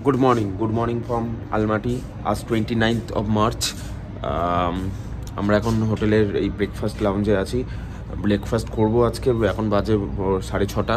Good morning from Almaty. আজ 29th of March. আমরা এখন হোটেলের এই ব্রেকফাস্ট লাউঞ্জে আছি। ব্রেকফাস্ট করব আজকে, এখন বাজে 6:30।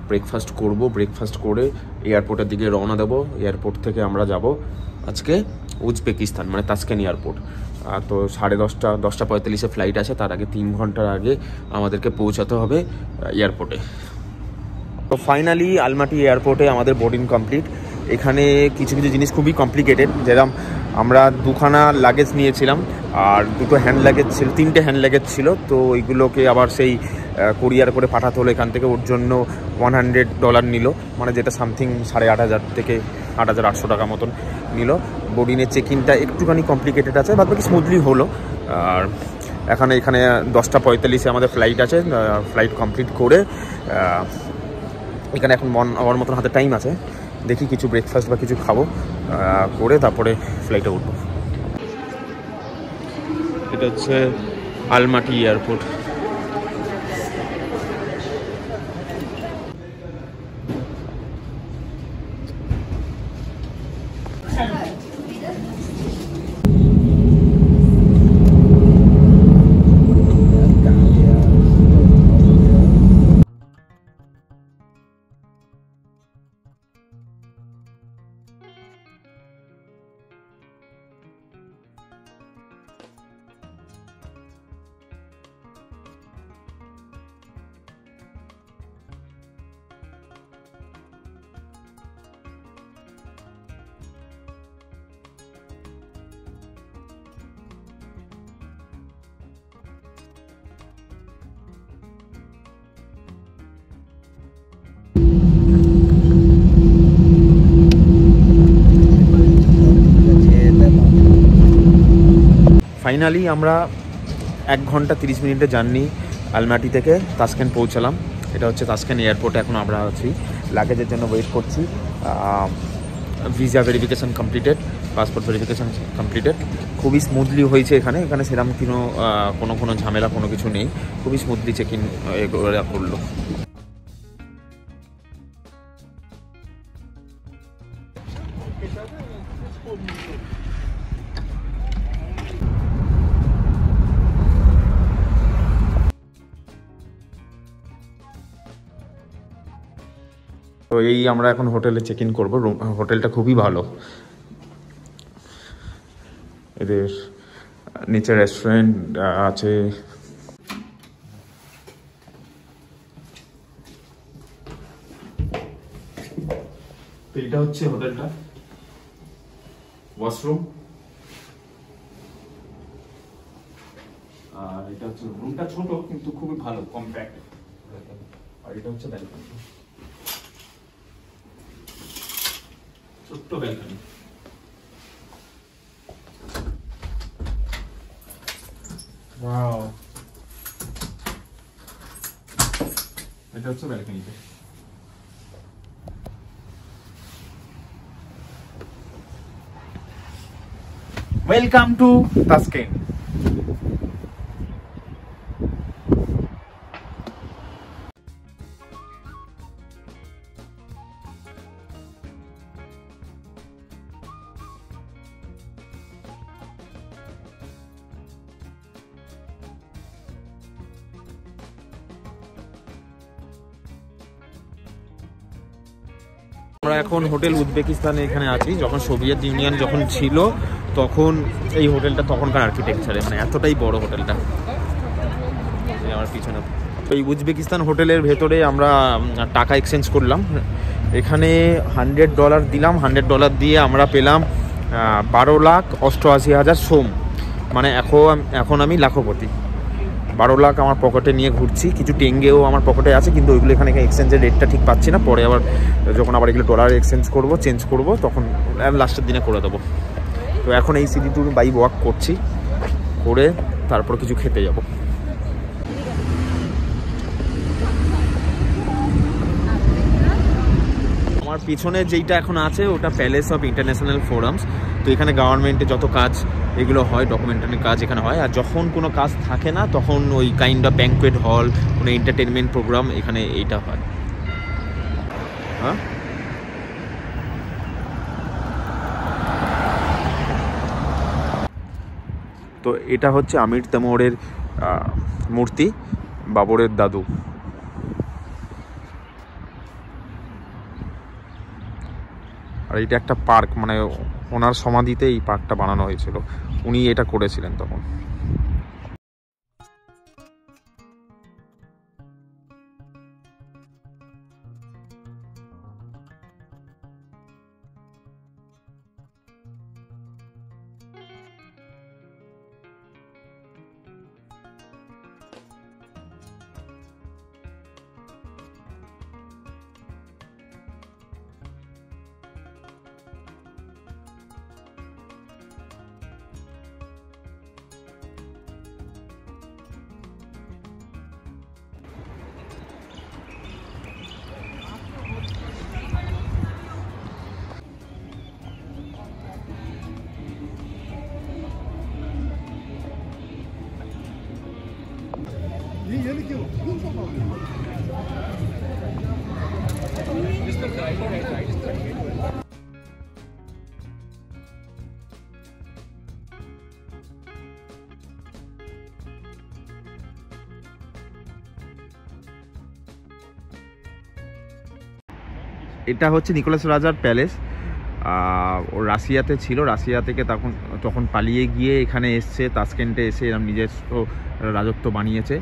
ব্রেকফাস্ট করব, ব্রেকফাস্ট করে এয়ারপোর্টের দিকে রওনা দেবো। এয়ারপোর্ট থেকে আমরা যাব আজকে উজবেকিস্তান, মানে তাসকেন এয়ারপোর্ট। তো 10:45 ফ্লাইট আছে, তার আগে 3 ঘন্টার আগে আমাদেরকে পৌঁছাতে হবে এয়ারপোর্টে। তো ফাইনালি আলমাটি এয়ারপোর্টে আমাদের বোর্ডিং কমপ্লিট। এখানে কিছু কিছু জিনিস খুবই কমপ্লিকেটেড, যেরকম আমরা 2খানা লাগেজ নিয়েছিলাম আর 2টো হ্যান্ড লাগেজ ছিল, 3টে হ্যান্ড লাগেজ ছিল। তো ওইগুলোকে আবার সেই কোরিয়ার করে পাঠাতে হলো এখান থেকে। ওর জন্য $100 নিল, মানে যেটা সামথিং 8,500 থেকে 8,800 টাকা মতন নিল। বোর্ডিংয়ের চেক ইনটা একটুখানি কমপ্লিকেটেড আছে, বাদ বাকি স্মুথলি হলো। আর এখানে 10:45 আমাদের ফ্লাইট আছে। ফ্লাইট কমপ্লিট করে এখানে এখন আমার মতন হাতে টাইম আছে, দেখি কিছু ব্রেকফাস্ট বা কিছু খাবো, করে তারপরে ফ্লাইটে উঠবো। এটা হচ্ছে আলমাটি এয়ারপোর্ট। ফাইনালি আমরা 1 ঘন্টা 30 মিনিটের জার্নি আলমাটি থেকে তাসকেন পৌঁছালাম। এটা হচ্ছে তাসকেন এয়ারপোর্টে এখন আমরা আছি, লাগেজের জন্য ওয়েট করছি। Visa verification completed, passport verification completed. খুবই স্মুথলি হয়েছে এখানে সেরকম কোনো ঝামেলা কোনো কিছু নেই, খুবই স্মুথলি চেক ইন করলো। তো এই আমরা এখন হোটেলে চেক ইন করবো। হোটেলটা খুবই ভালো, এদের নিচে রেস্টুরেন্ট আছে। তো এটা হচ্ছে হোটেলটা, ওয়াশরুম। আর এটা হচ্ছে রুমটা ছোট কিন্তু খুবই ভালো, কম্প্যাক্ট। আর এটা হচ্ছে ব্যালকনি, ছোট্ট ব্যালকনি। ওয়াও, এটা হচ্ছে ব্যালকনিতে। Welcome to Tashkent. আমরা এখন হোটেল উজবেকিস্তানে এখানে আছি। যখন সোভিয়েত ইউনিয়ন যখন ছিল তখন এই হোটেলটা, তখনকার আর্কিটেকচারে, মানে এতটাই বড় হোটেলটা। আমার পিছনে এই উজবেকিস্তান হোটেলের ভেতরে আমরা টাকা এক্সচেঞ্জ করলাম। এখানে $100 দিলাম। $100 দিয়ে আমরা পেলাম 12,88,000 সোম, মানে এখন আমি লাখপতি। 12 লাখ আমার পকেটে নিয়ে ঘুরছি। কিছু টেঙ্গেও আমার পকেটে আছে, কিন্তু ওইগুলো এখানে এক্সচেঞ্জের রেটটা ঠিক পাচ্ছি না। পরে আবার যখন এগুলো ডলারে চেঞ্জ করবো তখন লাস্টের দিনে করে দেবো। তো এখন এই সিটি ট্যুর বাই ওয়াক করছি, করে তারপর কিছু খেতে যাব। আমার পিছনে যেইটা এখন আছে ওটা প্যালেস অফ ইন্টারন্যাশনাল ফোরামস। তো এখানে গভর্নমেন্টের যত কাজ এগুলো হয়, ডকুমেন্টারি কাজ এখানে হয়। আর যখন কোনো কাজ থাকে না তখন ওই কাইন্ড অফ ব্যাঙ্কুয়েট হল, কোনো এন্টারটেনমেন্ট প্রোগ্রাম এখানে এইটা হয়। হ্যাঁ, তো এটা হচ্ছে আমির তেমুরের মূর্তি, বাবরের দাদু। আর এটা একটা পার্ক, মানে ওনার সমাধিতে এই পার্কটা বানানো হয়েছিল, উনি এটা করেছিলেন তখন। এটা হচ্ছে নিকোলাস রাজার প্যালেস। ও রাশিয়াতে ছিল, রাশিয়া থেকে তখন পালিয়ে গিয়ে এখানে এসছে, তাসকেন্টে এসে এরকম নিজস্ব রাজত্ব বানিয়েছে।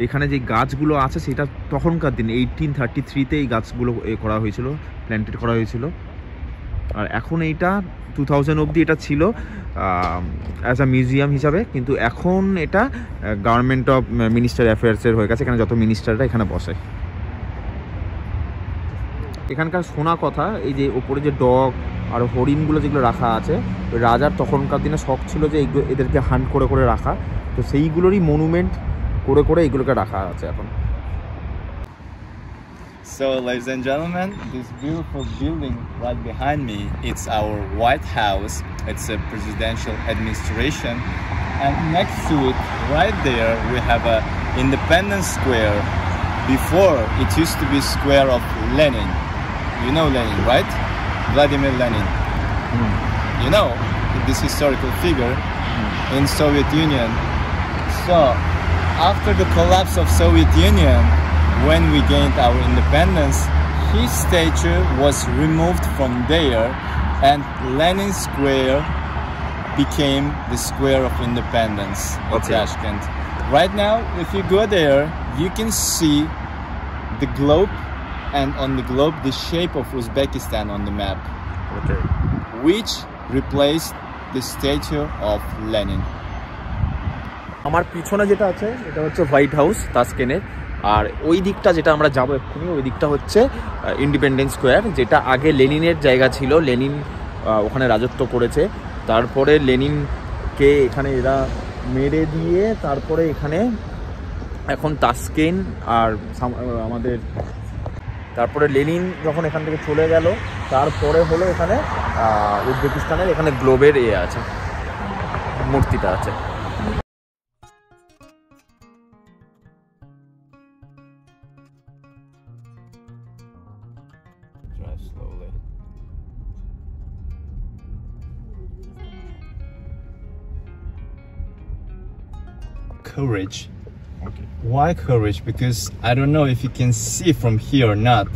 এখানে যে গাছগুলো আছে সেটা তখনকার দিন 1833-তে এই গাছগুলো করা হয়েছিল, প্ল্যান্টেড করা হয়েছিল। আর এখন এইটা 2000 অবধি এটা ছিল অ্যাজ আ মিউজিয়াম হিসাবে, কিন্তু এখন এটা গভর্নমেন্ট অফ মিনিস্টার অ্যাফেয়ার্সের হয়ে গেছে, এখানে যত মিনিস্টাররা এখানে বসে। এখানকার শোনা কথা, এই যে ওপরে যে ডগ আর হরিণগুলো যেগুলো রাখা আছে, রাজার তখনকার দিনে শখ ছিল যে এদেরকে হান্ট করে করে রাখা, তো সেইগুলোরই মনুমেন্ট করে করে এইগুলোকে রাখা আছে এখন। So, ladies and gentlemen, this beautiful building right behind me, it's our White House. It's a presidential administration. And next to it, right there, we have a Independence Square. Before, it used to be Square of Lenin. You know Lenin, right? Vladimir Lenin. You know, this historical figure in Soviet Union. So, after the collapse of Soviet Union, when we gained our independence, his statue was removed from there and Lenin Square became the Square of Independence in Tashkent. Right now, if you go there, you can see the globe, and on the globe the shape of Uzbekistan on the map, which replaced the statue of Lenin. আমার পিছনে যেটা আছে এটা হচ্ছে white house তাসকেনের, আর ওই দিকটা যেটা আমরা যাবো এক্ষুনি, ওই দিকটা হচ্ছে ইন্ডিপেন্ডেন্স স্কোয়ার, যেটা আগে লেনিনের জায়গা ছিল। লেনিন ওখানে রাজত্ব করেছে, তারপরে লেনিনকে এখানে এরা মেরে দিয়ে তারপরে এখানে এখন তাসকেন আর আমাদের, তারপরে লেনিন যখন এখান থেকে চলে গেল তারপরে হলো এখানে উজবেকিস্তানের এখানে গ্লোবের আছে, মূর্তিটা আছে। Drive slowly. Courage. Okay. Why courage? Because I don't know if you can see from here or not.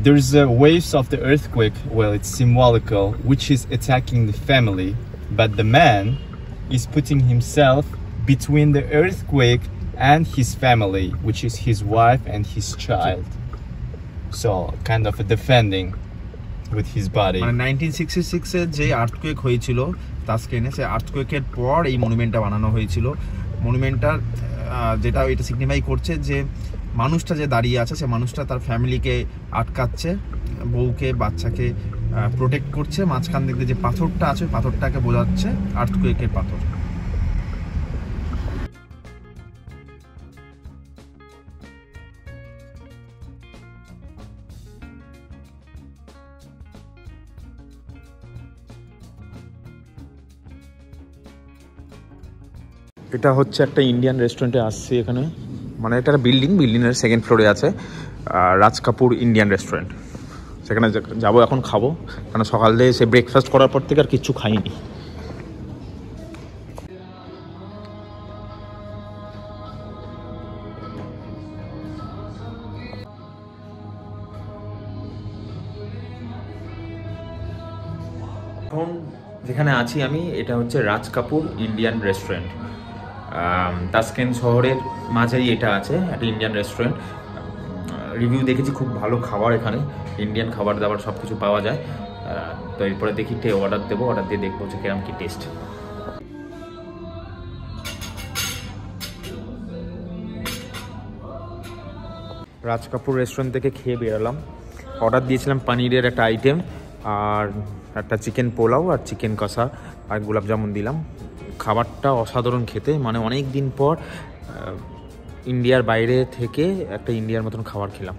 There's waves of the earthquake. Well, it's symbolical, which is attacking the family, but the man is putting himself between the earthquake and his family, which is his wife and his child. So kind of defending with his body. 1966-এ যে earthquake হয়েছিল তাসকেনে, সেই আর্থকুয়েকের পর এই মনুমেন্টটা বানানো হয়েছিল। মনুমেন্টটার যেটা এটা signify করছে যে মানুষটা যে দাঁড়িয়ে আছে সে মানুষটা তার ফ্যামিলিকে আটকাচ্ছে, বউকে বাচ্চাকে প্রোটেক্ট করছে। মাঝখান দিকে যে পাথরটা আছে পাথরটাকে বোঝাচ্ছে আর্থকুয়েকের পাথর। এটা হচ্ছে একটা ইন্ডিয়ান রেস্টুরেন্টে আসছি এখানে, মানে এটা বিল্ডিংয়ের সেকেন্ড ফ্লোরে আছে রাজ কাপুর ইন্ডিয়ান রেস্টুরেন্ট। সেখানে যাবো এখন, খাবো, কারণ সকাল থেকে সে ব্রেকফাস্ট করার পর থেকে আর কিচ্ছু খাইনি। এখন যেখানে আছি আমি, এটা হচ্ছে রাজ কাপুর ইন্ডিয়ান রেস্টুরেন্ট। তাসকেন্ট শহরের মাঝেই এটা আছে, একটা ইন্ডিয়ান রেস্টুরেন্ট। রিভিউ দেখেছি খুব ভালো খাবার, এখানে ইন্ডিয়ান খাবার দাবার সব কিছু পাওয়া যায়। তো এরপরে দেখি অর্ডার দেবো, অর্ডার দিয়ে দেখবো যে কিরকম কি টেস্ট। রাজ কাপুর রেস্টুরেন্ট থেকে খেয়ে বেরোলাম। অর্ডার দিয়েছিলাম পানিরের একটা আইটেম, আর একটা চিকেন পোলাও আর চিকেন কষা আর গোলাপ জামুন দিলাম। খাবারটা অসাধারণ খেতে, মানে অনেক দিন পর ইন্ডিয়ার বাইরে থেকে একটা ইন্ডিয়ার মতন খাবার খেলাম।